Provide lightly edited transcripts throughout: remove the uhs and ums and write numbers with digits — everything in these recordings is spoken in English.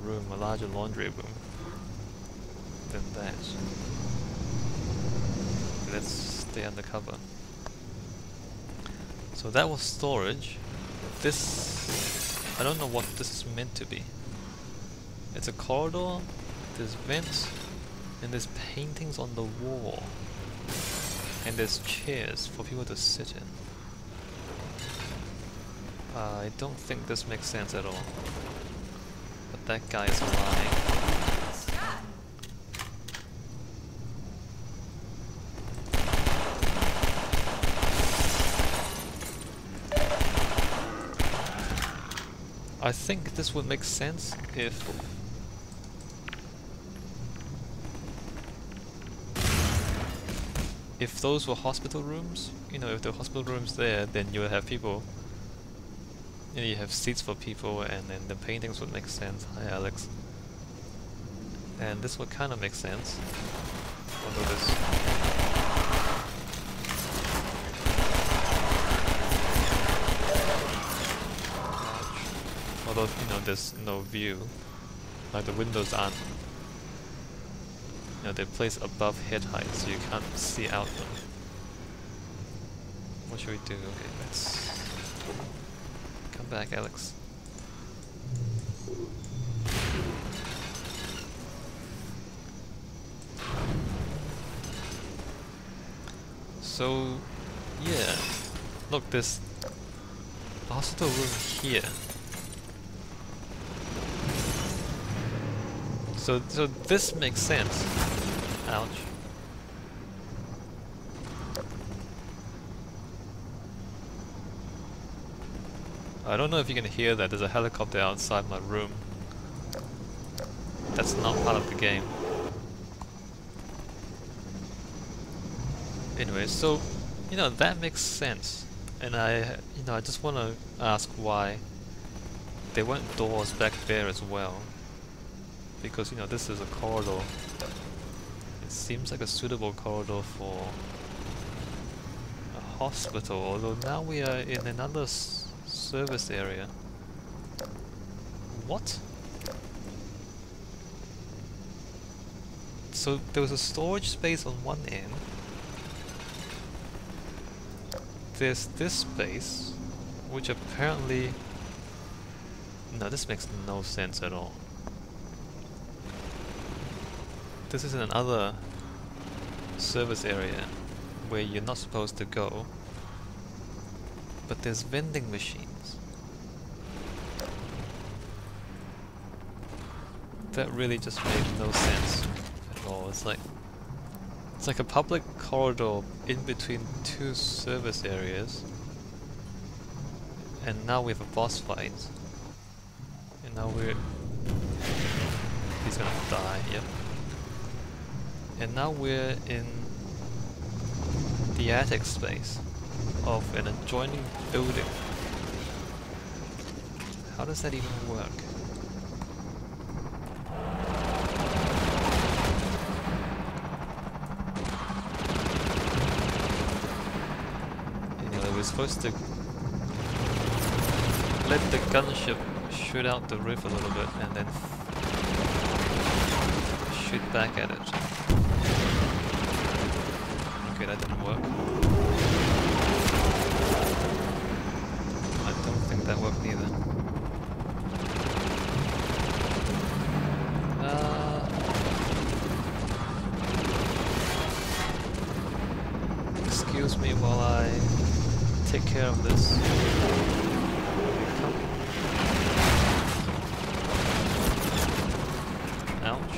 room, a larger laundry room than that. Let's stay undercover. So that was storage. This, I don't know what this is meant to be. It's a corridor, there's vents, and there's paintings on the wall. And there's chairs for people to sit in. I don't think this makes sense at all. But that guy is lying. I think this would make sense if those were hospital rooms. You know, if the hospital rooms there, then you would have people. You know, you have seats for people, and then the paintings would make sense. Hi, Alex. And this would kind of make sense. Although this. Although, you know, there's no view. Like the windows aren't. You know, they're placed above head height, so you can't see out them. What should we do? Okay, let's come back, Alex. So, yeah. Look, there's a hospital room here. So this makes sense. Ouch. I don't know if you can hear that. There's a helicopter outside my room. That's not part of the game. Anyway, so you know that makes sense, and I just want to ask why there weren't doors back there as well. Because, you know, this is a corridor. It seems like a suitable corridor for a hospital, although now we are in another service area. What? So there was a storage space on one end. There's this space, which apparently... No, this makes no sense at all. This is another service area where you're not supposed to go, but there's vending machines. That really just made no sense at all. It's like a public corridor in between two service areas, and now we have a boss fight. And now he's gonna die, yep. And now we're in the attic space of an adjoining building. How does that even work? Anyway, we're supposed to let the gunship shoot out the roof a little bit and then shoot back at it. Okay, that didn't work. I don't think that worked either. Excuse me while I take care of this. Ouch.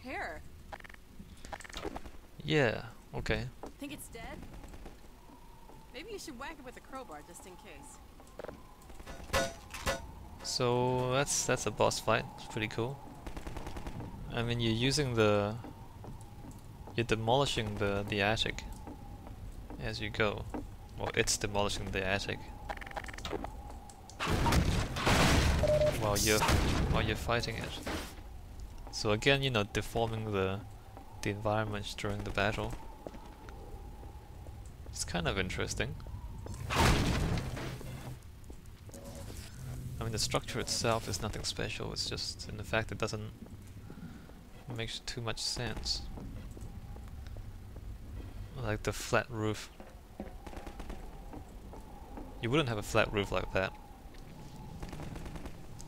Terror. Yeah, okay. Think it's dead? Maybe you should whack it with a crowbar just in case. So that's a boss fight. It's pretty cool. I mean, you're demolishing the attic as you go. Well, it's demolishing the attic while you're fighting it. So again, you know, deforming the environment during the battle. It's kind of interesting. I mean, the structure itself is nothing special. It's just in the fact it doesn't make too much sense. Like the flat roof. You wouldn't have a flat roof like that.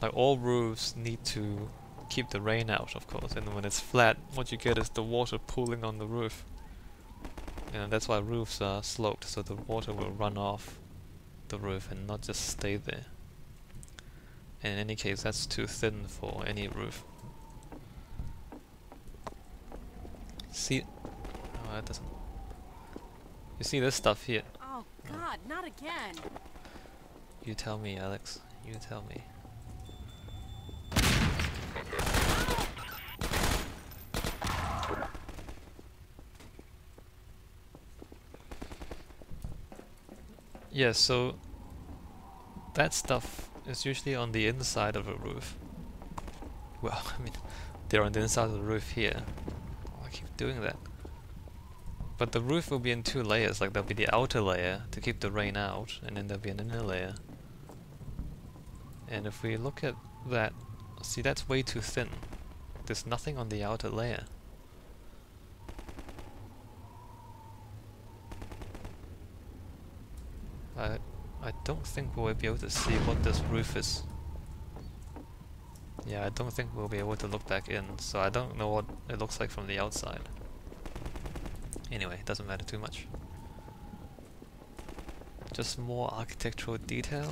Like all roofs need to keep the rain out, of course, and when it's flat, what you get is the water pooling on the roof. And that's why roofs are sloped, so the water will run off the roof and not just stay there. And in any case, that's too thin for any roof. See? Oh, that doesn't. You see this stuff here? Oh God, not again! You tell me, Alex. You tell me. Yeah, so that stuff is usually on the inside of a roof. Well, I mean, they're on the inside of the roof here. Oh, I keep doing that. But the roof will be in two layers, like there'll be the outer layer to keep the rain out, and then there'll be an inner layer. And if we look at that, see, that's way too thin. There's nothing on the outer layer. I don't think we'll be able to see what this roof is. Yeah, I don't think we'll be able to look back in, so I don't know what it looks like from the outside. Anyway, it doesn't matter too much. Just more architectural detail.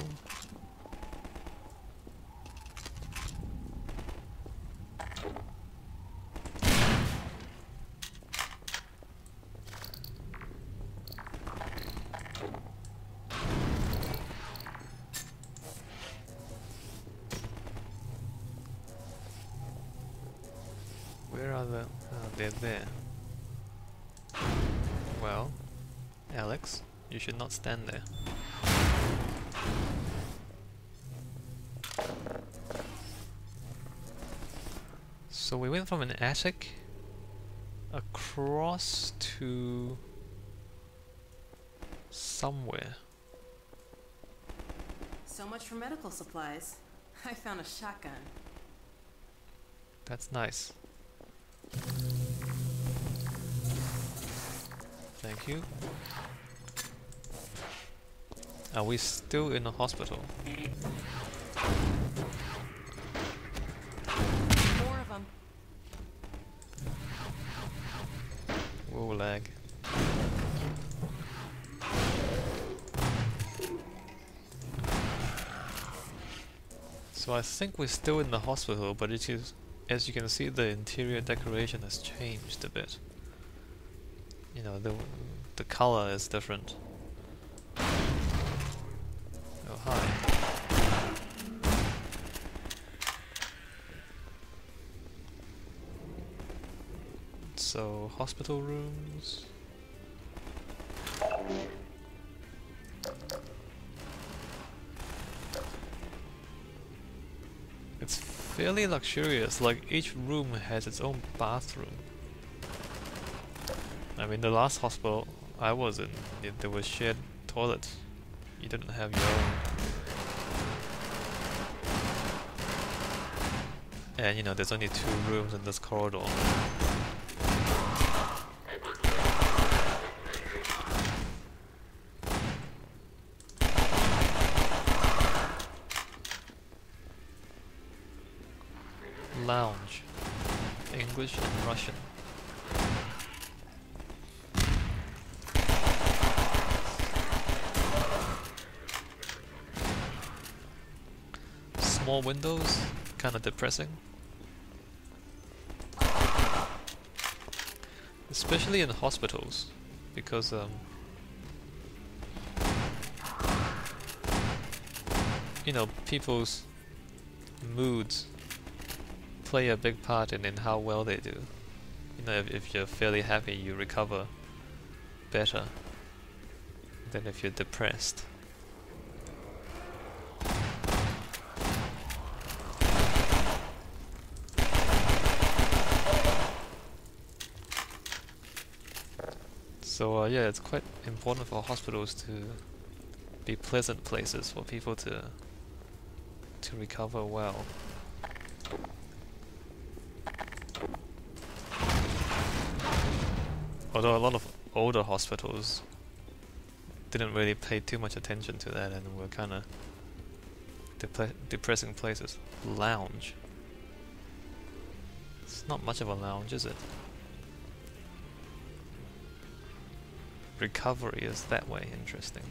Where are the... Oh, they're there. Well, Alex, you should not stand there. So we went from an attic across to somewhere. So much for medical supplies. I found a shotgun. That's nice. Thank you. Are we still in a hospital? More of them. Whoa, lag. So I think we're still in the hospital, but it is, as you can see, the interior decoration has changed a bit. You know, the color is different. Oh, hi. So, hospital rooms. It's fairly luxurious, like each room has its own bathroom. I mean, the last hospital I was in, there was shared toilets. You didn't have your own. And you know, there's only 2 rooms in this corridor. Lounge. English and Russian. Small windows, kinda depressing. Especially in hospitals, because you know, people's moods play a big part in how well they do. You know, if you're fairly happy, you recover better than if you're depressed. So yeah, it's quite important for hospitals to be pleasant places for people to recover well. Although a lot of older hospitals didn't really pay too much attention to that and were kind of depressing places. Lounge. It's not much of a lounge, is it? Recovery is that way interesting.